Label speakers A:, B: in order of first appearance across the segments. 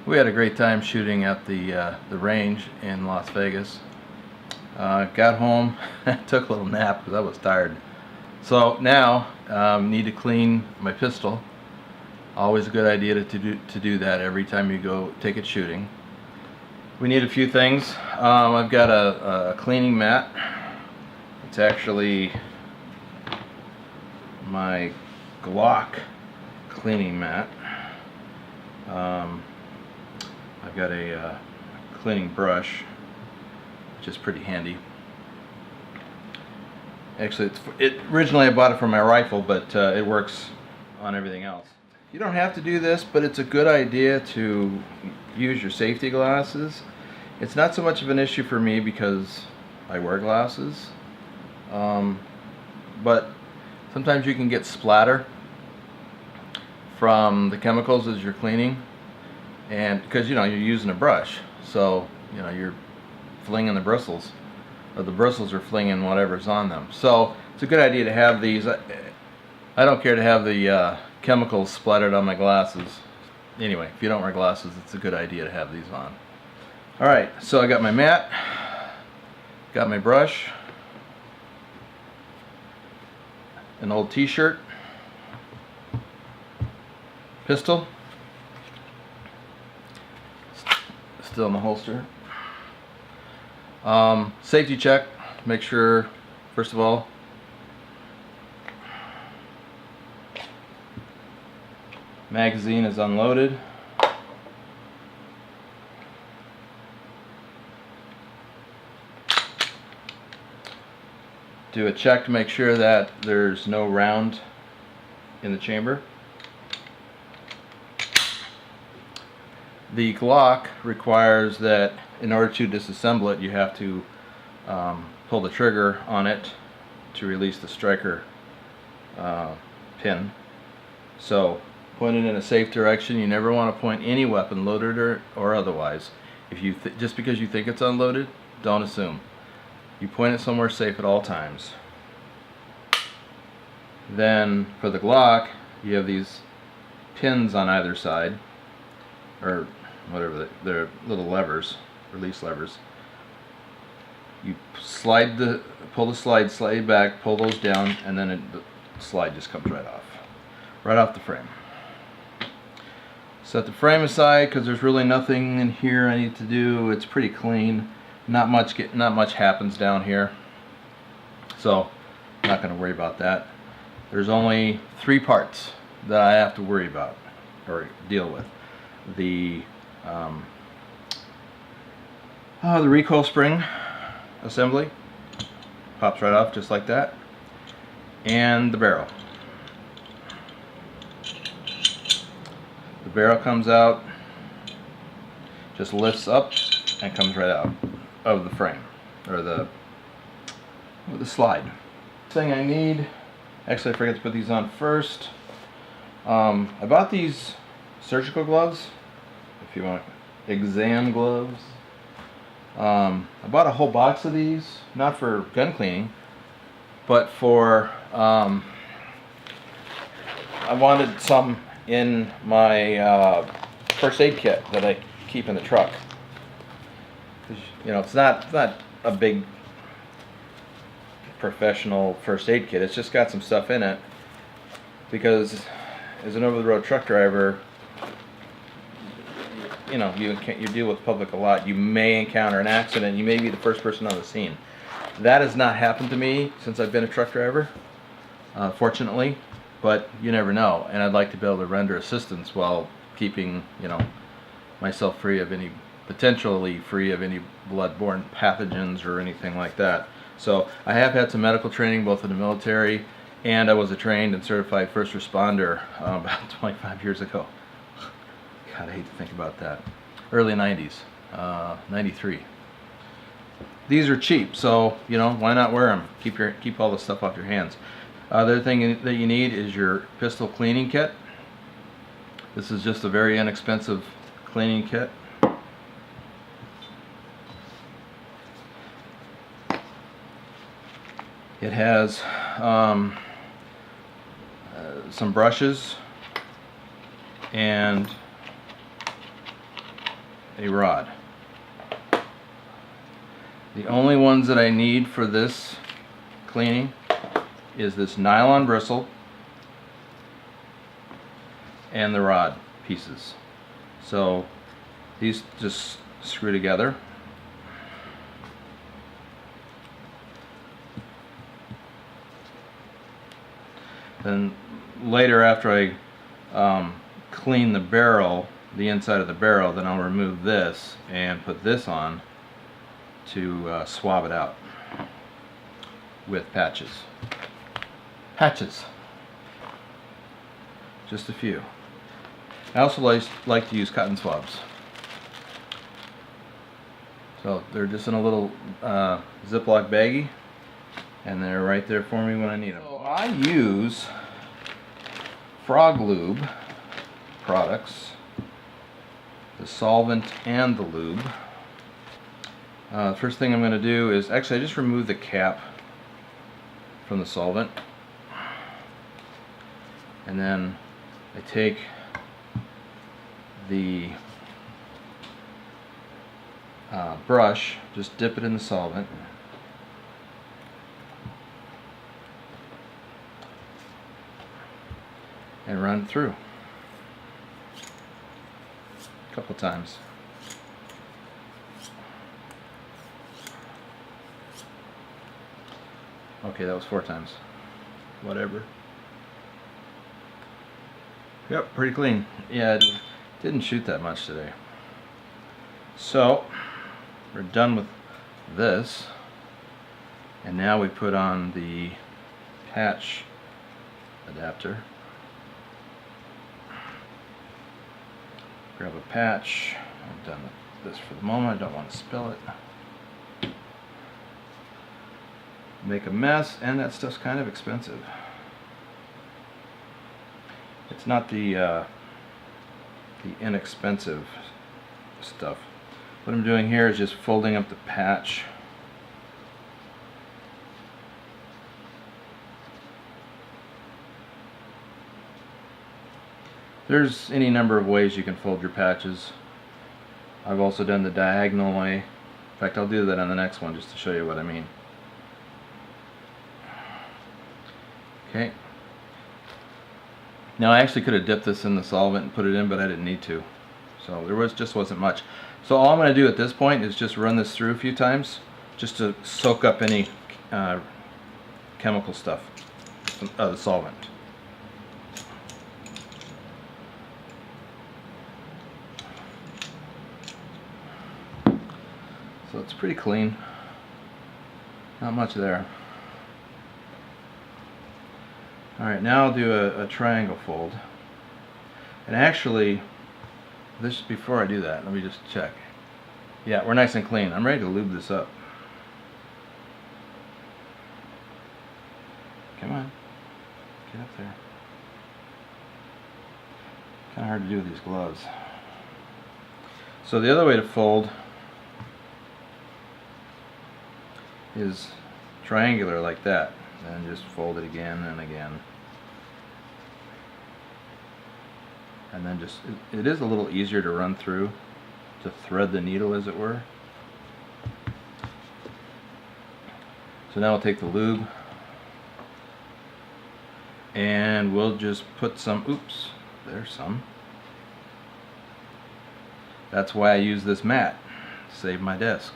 A: We had a great time shooting at the range in Las Vegas. Got home, took a little nap because I was tired. So now need to clean my pistol. Always a good idea to do that every time you go take it shooting. We need a few things. I've got a cleaning mat. It's actually my Glock cleaning mat. I've got a cleaning brush, which is pretty handy. Actually, originally I bought it for my rifle, but it works on everything else. You don't have to do this, but it's a good idea to use your safety glasses. It's not so much of an issue for me because I wear glasses, but sometimes you can get splatter from the chemicals as you're cleaning, and because you're using a brush, so you're flinging the bristles, or the bristles are flinging whatever's on them. So it's a good idea to have these. I don't care to have the chemicals splattered on my glasses. Anyway, if you don't wear glasses, it's a good idea to have these on. Alright, so I got my mat, got my brush, an old t-shirt, pistol, still in the holster. Safety check, make sure, first of all, magazine is unloaded. Do a check to make sure that there's no round in the chamber. The Glock requires that in order to disassemble it, you have to pull the trigger on it to release the striker pin. So point it in a safe direction. You never want to point any weapon, loaded or otherwise. If you just because you think it's unloaded, don't assume. You point it somewhere safe at all times. Then for the Glock, you have these pins on either side, or whatever, they're little levers, release levers. You pull the slide back, pull those down, and then the slide just comes right off the frame. Set the frame aside because there's really nothing in here I need to do. It's pretty clean. Not much happens down here, so I'm not going to worry about that. There's only 3 parts that I have to worry about or deal with. The recoil spring assembly pops right off just like that, and the barrel. The barrel comes out, just lifts up and comes right out of the frame, or the slide. Thing I need, actually I forgot to put these on first. I bought these surgical gloves, if you want, exam gloves. I bought a whole box of these, not for gun cleaning, but for I wanted some in my first aid kit that I keep in the truck. It's not a big professional first aid kit. It's just got some stuff in it because as an over-the-road truck driver, you deal with the public a lot. You may encounter an accident. You may be the first person on the scene. That has not happened to me since I've been a truck driver, fortunately, but you never know. And I'd like to be able to render assistance while keeping, myself potentially free of any blood-borne pathogens or anything like that. So I have had some medical training both in the military, and I was a trained and certified first responder about 25 years ago. God, I hate to think about that. Early 90s, 93. These are cheap, so why not wear them? Keep all the stuff off your hands. The other thing that you need is your pistol cleaning kit. This is just a very inexpensive cleaning kit. It has some brushes and a rod. The only ones that I need for this cleaning is this nylon bristle and the rod pieces. So these just screw together. Then later, after I clean the barrel, the inside of the barrel, then I'll remove this and put this on to swab it out with patches. Just a few. I also like to use cotton swabs. So they're just in a little Ziploc baggie, and they're right there for me when I need them. So I use Frog Lube products, the solvent and the lube. First thing I'm going to do is, actually I just remove the cap from the solvent, and then I take the brush, just dip it in the solvent, and run it through a couple times. Okay, that was 4 times. Whatever. Yep, pretty clean. Yeah, it didn't shoot that much today. So, we're done with this. And now we put on the patch adapter. Grab a patch. I'm done with this for the moment. I don't want to spill it. Make a mess, and that stuff's kind of expensive. It's not the inexpensive stuff. What I'm doing here is just folding up the patch. There's any number of ways you can fold your patches. I've also done the diagonal way. In fact, I'll do that on the next one just to show you what I mean. Okay. Now I actually could have dipped this in the solvent and put it in, but I didn't need to. So there just wasn't much. So all I'm going to do at this point is just run this through a few times, just to soak up any chemical stuff, the solvent. So it's pretty clean. Not much there. Alright, now I'll do a triangle fold. And actually, before I do that, let me just check. Yeah, we're nice and clean. I'm ready to lube this up. Come on. Get up there. Kind of hard to do with these gloves. So the other way to fold is triangular like that. And just fold it again and again. And then just, it is a little easier to run through, to thread the needle as it were. So now we'll take the lube and we'll just put some, oops, there's some. That's why I use this mat, to save my desk.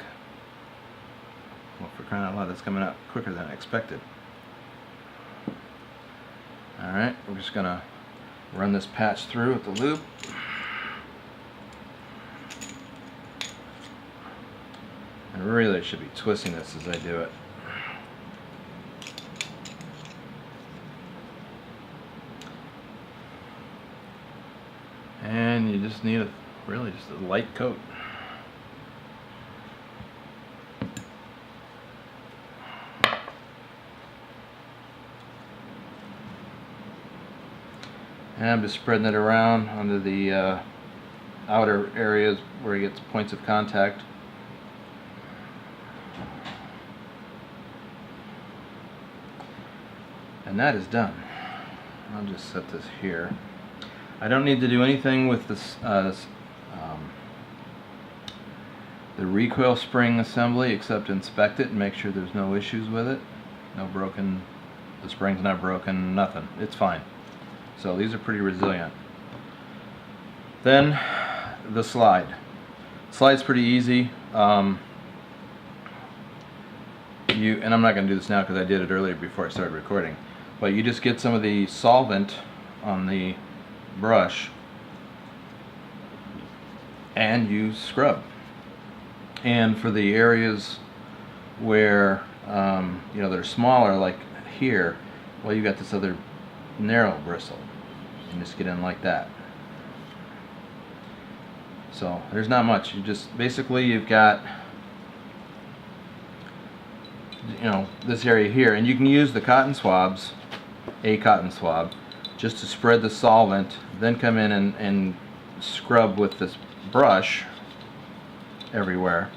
A: Well, for crying out loud, that's coming out quicker than I expected. Alright, we're just going to run this patch through with the lube. And really I should be twisting this as I do it. And you just need really just a light coat. And I'm just spreading it around onto the outer areas where it gets points of contact. And that is done. I'll just set this here. I don't need to do anything with this the recoil spring assembly, except inspect it and make sure there's no issues with it. No broken, the spring's not broken, nothing. It's fine. So these are pretty resilient. Then the slide. Slide's pretty easy. And I'm not going to do this now because I did it earlier before I started recording. But you just get some of the solvent on the brush and you scrub. And for the areas where you know, that are smaller, like here, well, you got this other narrow bristle, and just get in like that. So there's not much. You just basically, you've got, you know, this area here, and you can use the cotton swabs, a cotton swab, just to spread the solvent, then come in and scrub with this brush everywhere,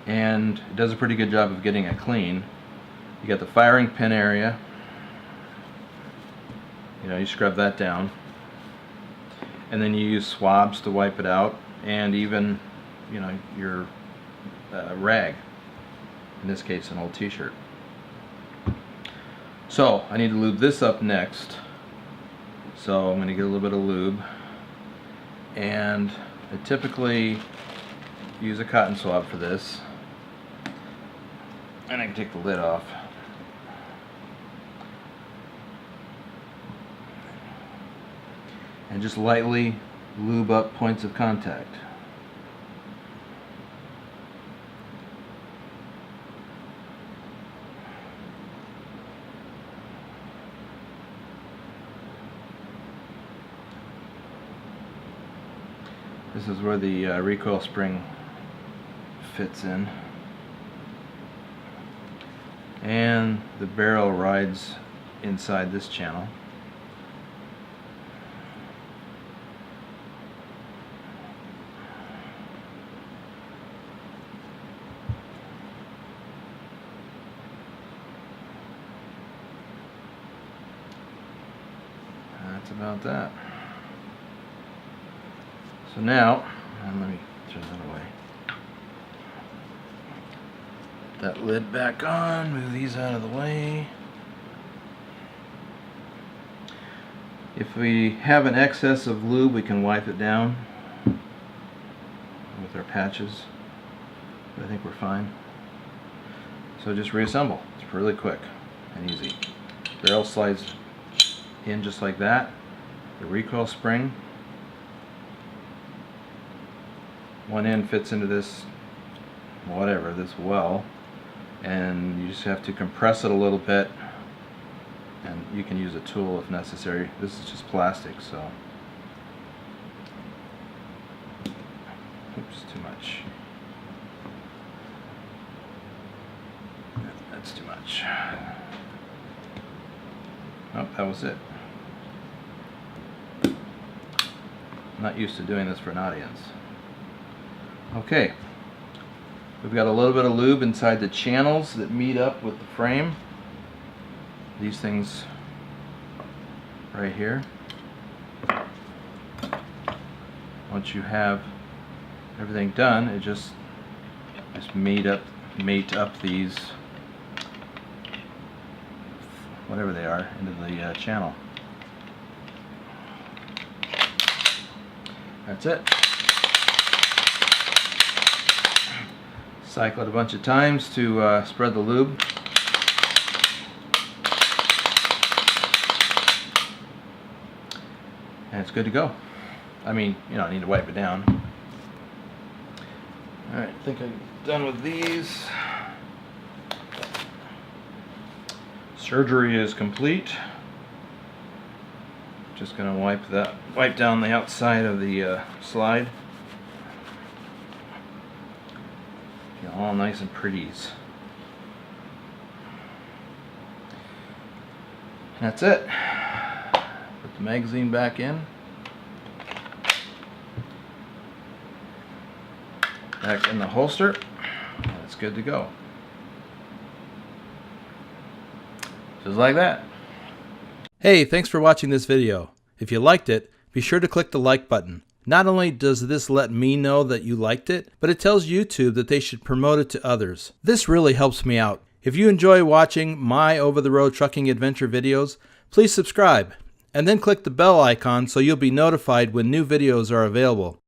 A: and it does a pretty good job of getting it clean. You got the firing pin area, you know, you scrub that down, and then you use swabs to wipe it out, and even, you know, your rag, in this case an old t-shirt. So I need to lube this up next, so I'm going to get a little bit of lube, and I typically use a cotton swab for this, and I can take the lid off. And just lightly lube up points of contact. This is where the recoil spring fits in, and the barrel rides inside this channel. That's about that. So now, and let me turn that away. Put that lid back on, move these out of the way. If we have an excess of lube, we can wipe it down with our patches, but I think we're fine. So just reassemble. It's really quick and easy. Barrel slides in just like that. The recoil spring, one end fits into this, whatever, this well, and you just have to compress it a little bit, and you can use a tool if necessary. This is just plastic, so oops, too much. That's too much. Oh, that was it. I'm not used to doing this for an audience. Okay, we've got a little bit of lube inside the channels that meet up with the frame. These things right here. Once you have everything done, it just mate up these, whatever they are, into the channel. That's it. Cycle it a bunch of times to spread the lube. And it's good to go. I mean, you know, I need to wipe it down. Alright, I think I'm done with these. Surgery is complete. Just gonna wipe down the outside of the slide. All nice and pretties. That's it. Put the magazine back in. Back in the holster. And it's good to go. Just like that. Hey, thanks for watching this video. If you liked it, be sure to click the like button. Not only does this let me know that you liked it, but it tells YouTube that they should promote it to others. This really helps me out. If you enjoy watching my over-the-road trucking adventure videos, please subscribe and then click the bell icon so you'll be notified when new videos are available.